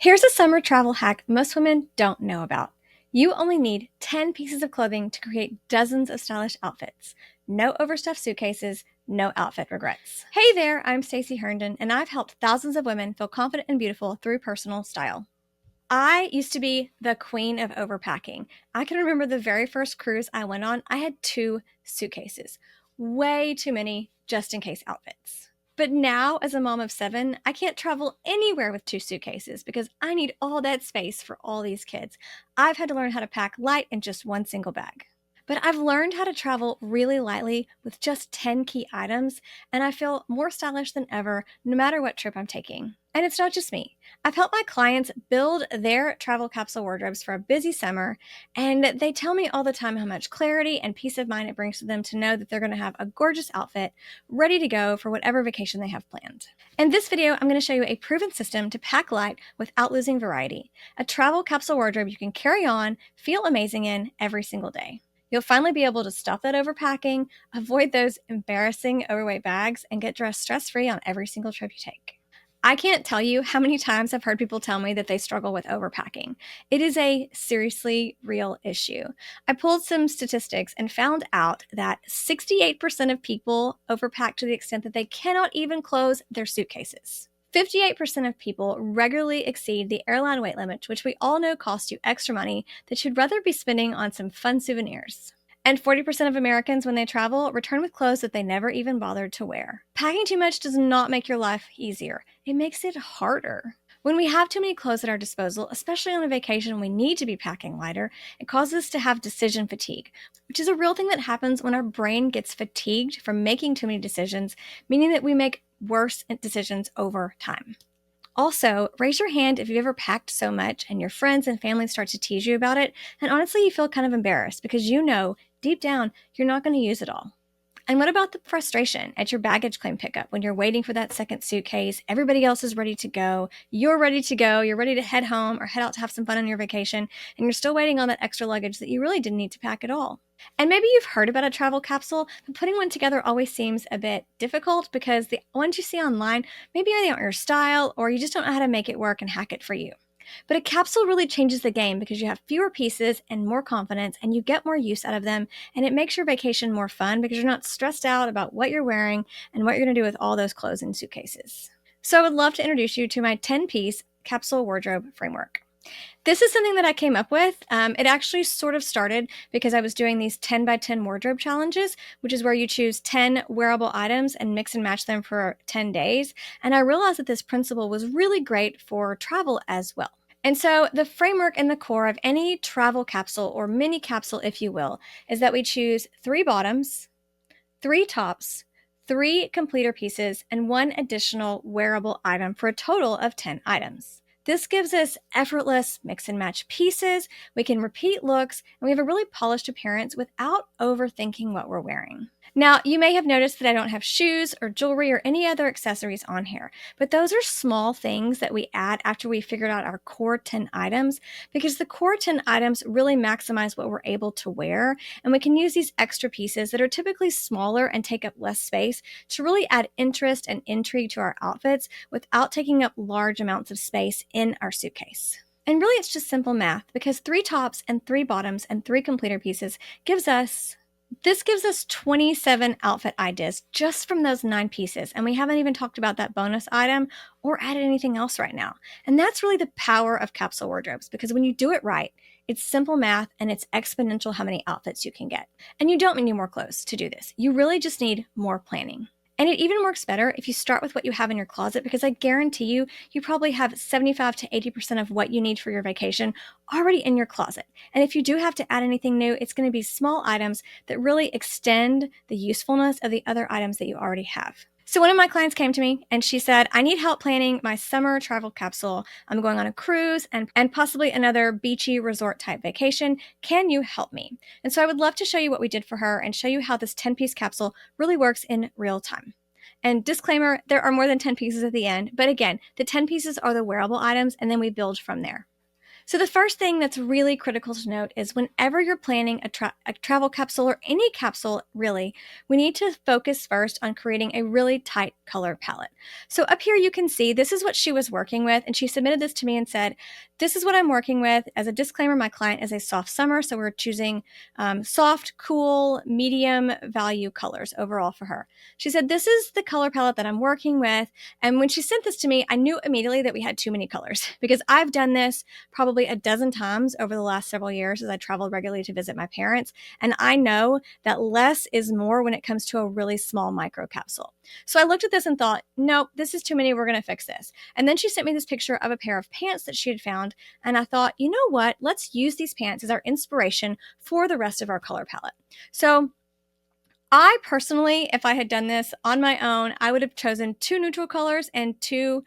Here's a summer travel hack most women don't know about. You only need 10 pieces of clothing to create dozens of stylish outfits. No overstuffed suitcases, no outfit regrets. Hey there, I'm Stacey Herndon, and I've helped thousands of women feel confident and beautiful through personal style. I used to be the queen of overpacking. I can remember the very first cruise I went on, I had 2 suitcases. Way too many just in case outfits. But now, as a mom of 7, I can't travel anywhere with 2 suitcases because I need all that space for all these kids. I've had to learn how to pack light in just one single bag. But I've learned how to travel really lightly with just 10 key items, and I feel more stylish than ever no matter what trip I'm taking. And it's not just me. I've helped my clients build their travel capsule wardrobes for a busy summer, and they tell me all the time how much clarity and peace of mind it brings to them to know that they're going to have a gorgeous outfit ready to go for whatever vacation they have planned. In this video, I'm going to show you a proven system to pack light without losing variety, a travel capsule wardrobe you can carry on, feel amazing in every single day. You'll finally be able to stop that overpacking, avoid those embarrassing overweight bags, and get dressed stress-free on every single trip you take. I can't tell you how many times I've heard people tell me that they struggle with overpacking. It is a seriously real issue. I pulled some statistics and found out that 68% of people overpack to the extent that they cannot even close their suitcases. 58% of people regularly exceed the airline weight limit, which we all know costs you extra money that you'd rather be spending on some fun souvenirs. And 40% of Americans, when they travel, return with clothes that they never even bothered to wear. Packing too much does not make your life easier. It makes it harder. When we have too many clothes at our disposal, especially on a vacation when we need to be packing lighter, it causes us to have decision fatigue, which is a real thing that happens when our brain gets fatigued from making too many decisions, meaning that we make worse decisions over time. Also, raise your hand if you've ever packed so much and your friends and family start to tease you about it, and honestly, you feel kind of embarrassed because you know deep down you're not going to use it all. And what about the frustration at your baggage claim pickup when you're waiting for that second suitcase? Everybody else is ready to go. You're ready to go. You're ready to head home or head out to have some fun on your vacation, and you're still waiting on that extra luggage that you really didn't need to pack at all. And maybe you've heard about a travel capsule, but putting one together always seems a bit difficult because the ones you see online, maybe they aren't your style or you just don't know how to make it work and hack it for you. But a capsule really changes the game because you have fewer pieces and more confidence and you get more use out of them, and it makes your vacation more fun because you're not stressed out about what you're wearing and what you're going to do with all those clothes and suitcases. So I would love to introduce you to my 10-piece capsule wardrobe framework. This is something that I came up with. It actually sort of started because I was doing these 10 by 10 wardrobe challenges, which is where you choose 10 wearable items and mix and match them for 10 days. And I realized that this principle was really great for travel as well. And so the framework and the core of any travel capsule or mini capsule, if you will, is that we choose 3 bottoms, 3 tops, 3 completer pieces, and 1 additional wearable item for a total of 10 items. This gives us effortless mix and match pieces, we can repeat looks, and we have a really polished appearance without overthinking what we're wearing. Now, you may have noticed that I don't have shoes or jewelry or any other accessories on here, but those are small things that we add after we figured out our core 10 items, because the core 10 items really maximize what we're able to wear, and we can use these extra pieces that are typically smaller and take up less space to really add interest and intrigue to our outfits without taking up large amounts of space in our suitcase. And really, it's just simple math because 3 tops and 3 bottoms and 3 completer pieces gives us 27 outfit ideas just from those 9 pieces, and we haven't even talked about that bonus item or added anything else right now. And that's really the power of capsule wardrobes, because when you do it right, it's simple math and it's exponential how many outfits you can get. And you don't need more clothes to do this. You really just need more planning. And it even works better if you start with what you have in your closet, because I guarantee you, you probably have 75 to 80% of what you need for your vacation already in your closet. And if you do have to add anything new, it's going to be small items that really extend the usefulness of the other items that you already have. So one of my clients came to me and she said, I need help planning my summer travel capsule. I'm going on a cruise and possibly another beachy resort type vacation. Can you help me? And so I would love to show you what we did for her and show you how this 10-piece capsule really works in real time. And disclaimer, there are more than 10 pieces at the end, but again, the 10 pieces are the wearable items and then we build from there. So the first thing that's really critical to note is whenever you're planning a travel capsule or any capsule really, we need to focus first on creating a really tight color palette. So up here you can see this is what she was working with, and she submitted this to me and said, this is what I'm working with. As a disclaimer, my client is a soft summer, so we're choosing soft, cool, medium value colors overall for her. She said, this is the color palette that I'm working with. And when she sent this to me, I knew immediately that we had too many colors because I've done this probably a dozen times over the last several years as I traveled regularly to visit my parents. And I know that less is more when it comes to a really small micro capsule. So I looked at this and thought, nope, this is too many. We're going to fix this. And then she sent me this picture of a pair of pants that she had found. And I thought, you know what? Let's use these pants as our inspiration for the rest of our color palette. So I personally, if I had done this on my own, I would have chosen 2 neutral colors and 2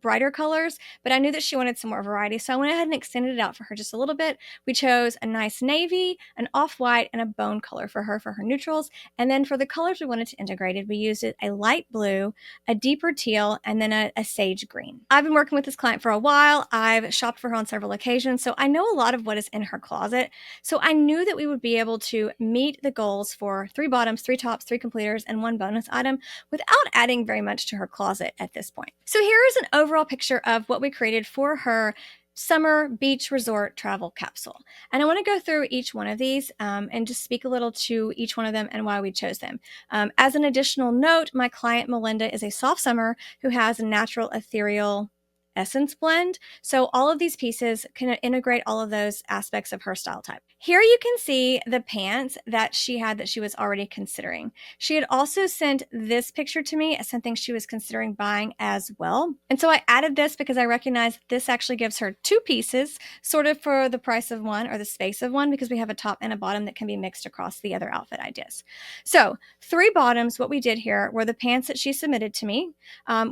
brighter colors, but I knew that she wanted some more variety, so I went ahead and extended it out for her just a little bit. We chose a nice navy, an off-white, and a bone color for her neutrals, and then for the colors we wanted to integrate, we used a light blue, a deeper teal, and then a sage green. I've been working with this client for a while. I've shopped for her on several occasions, so I know a lot of what is in her closet, so I knew that we would be able to meet the goals for 3 bottoms, 3 tops, 3 completers, and 1 bonus item without adding very much to her closet at this point. So here is an overall picture of what we created for her summer beach resort travel capsule. And I want to go through each one of these and just speak a little to each one of them and why we chose them. As an additional note, my client Melinda is a soft summer who has a natural ethereal essence blend. So all of these pieces can integrate all of those aspects of her style type. Here you can see the pants that she had that she was already considering. She had also sent this picture to me as something she was considering buying as well. And so I added this because I recognized this actually gives her 2 pieces, sort of for the price of one or the space of one, because we have a top and a bottom that can be mixed across the other outfit ideas. So 3 bottoms, what we did here were the pants that she submitted to me.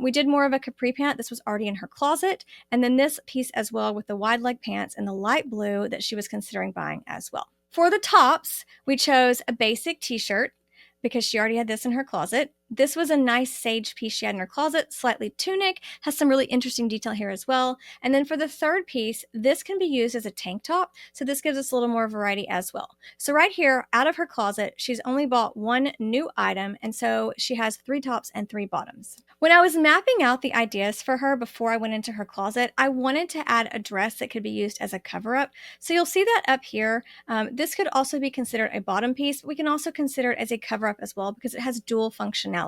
We did more of a capri pant. This was already in her closet. And then this piece as well with the wide leg pants and the light blue that she was considering buying as well. For the tops, we chose a basic t-shirt because she already had this in her closet. This was a nice sage piece she had in her closet, slightly tunic, has some really interesting detail here as well. And then for the third piece, this can be used as a tank top, so this gives us a little more variety as well. So right here, out of her closet, she's only bought 1 new item, and so she has 3 tops and 3 bottoms. When I was mapping out the ideas for her before I went into her closet, I wanted to add a dress that could be used as a cover-up. So you'll see that up here. This could also be considered a bottom piece, but we can also consider it as a cover-up as well because it has dual functionality.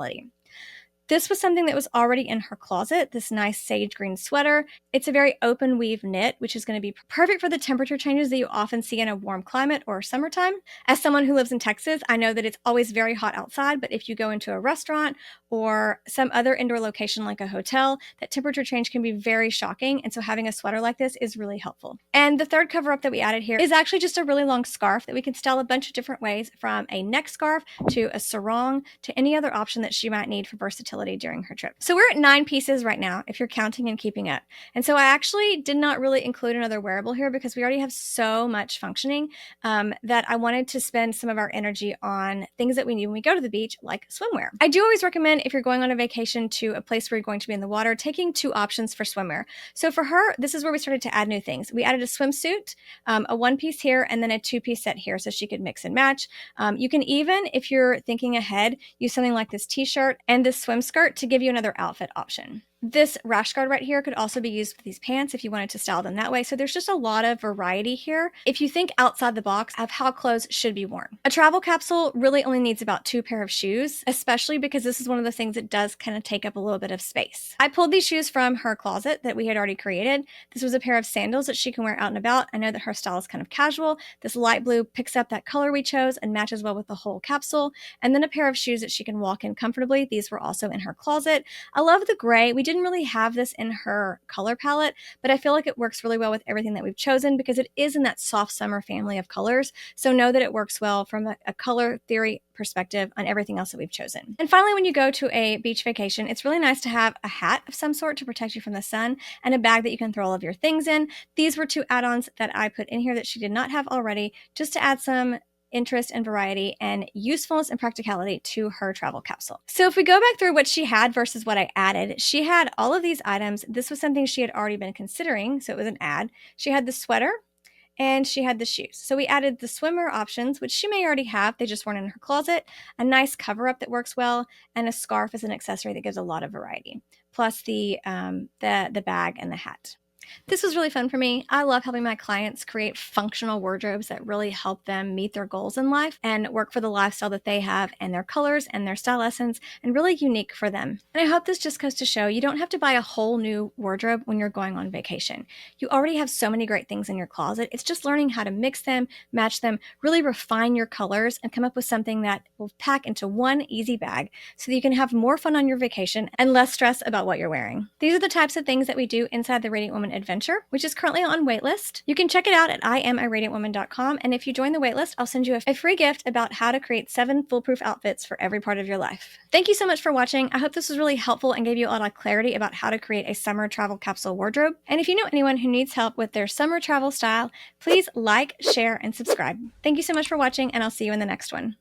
This was something that was already in her closet, this nice sage green sweater. It's a very open weave knit, which is going to be perfect for the temperature changes that you often see in a warm climate or summertime. As someone who lives in Texas, I know that it's always very hot outside, but if you go into a restaurant or some other indoor location like a hotel, that temperature change can be very shocking, and so having a sweater like this is really helpful. And the third cover-up that we added here is actually just a really long scarf that we can style a bunch of different ways, from a neck scarf to a sarong to any other option that she might need for versatility during her trip. So we're at 9 pieces right now, if you're counting and keeping up. And so I actually did not really include another wearable here because we already have so much functioning that I wanted to spend some of our energy on things that we need when we go to the beach, like swimwear. I do always recommend, if you're going on a vacation to a place where you're going to be in the water, taking 2 options for swimwear. So for her, this is where we started to add new things. We added a swimsuit, a 1-piece here, and then a 2-piece set here so she could mix and match. You can even, if you're thinking ahead, use something like this t-shirt and this swim skirt to give you another outfit option. This rash guard right here could also be used with these pants if you wanted to style them that way. So there's just a lot of variety here if you think outside the box of how clothes should be worn. A travel capsule really only needs about 2 pair of shoes, especially because this is one of the things that does kind of take up a little bit of space. I pulled these shoes from her closet that we had already created. This was a pair of sandals that she can wear out and about. I know that her style is kind of casual. This light blue picks up that color we chose and matches well with the whole capsule. And then a pair of shoes that she can walk in comfortably. These were also in her closet. I love the gray. We didn't really have this in her color palette, but I feel like it works really well with everything that we've chosen because it is in that soft summer family of colors. So know that it works well from a color theory perspective on everything else that we've chosen. And finally, when you go to a beach vacation, it's really nice to have a hat of some sort to protect you from the sun and a bag that you can throw all of your things in. These were 2 add-ons that I put in here that she did not have already, just to add some interest and variety and usefulness and practicality to her travel capsule. So if we go back through what she had versus what I added, she had all of these items. This was something she had already been considering, so it was an add. She had the sweater, and she had the shoes. So we added the swimmer options, which she may already have, they just weren't in her closet, a nice cover-up that works well, and a scarf as an accessory that gives a lot of variety, plus the bag and the hat. This was really fun for me. I love helping my clients create functional wardrobes that really help them meet their goals in life and work for the lifestyle that they have and their colors and their style essence and really unique for them. And I hope this just goes to show you don't have to buy a whole new wardrobe when you're going on vacation. You already have so many great things in your closet. It's just learning how to mix them, match them, really refine your colors and come up with something that will pack into one easy bag so that you can have more fun on your vacation and less stress about what you're wearing. These are the types of things that we do inside the Radiant Woman Adventure, which is currently on waitlist. You can check it out at IamIRadiantWoman.com, and if you join the waitlist, I'll send you a free gift about how to create 7 foolproof outfits for every part of your life. Thank you so much for watching. I hope this was really helpful and gave you a lot of clarity about how to create a summer travel capsule wardrobe. And if you know anyone who needs help with their summer travel style, please like, share, and subscribe. Thank you so much for watching, and I'll see you in the next one.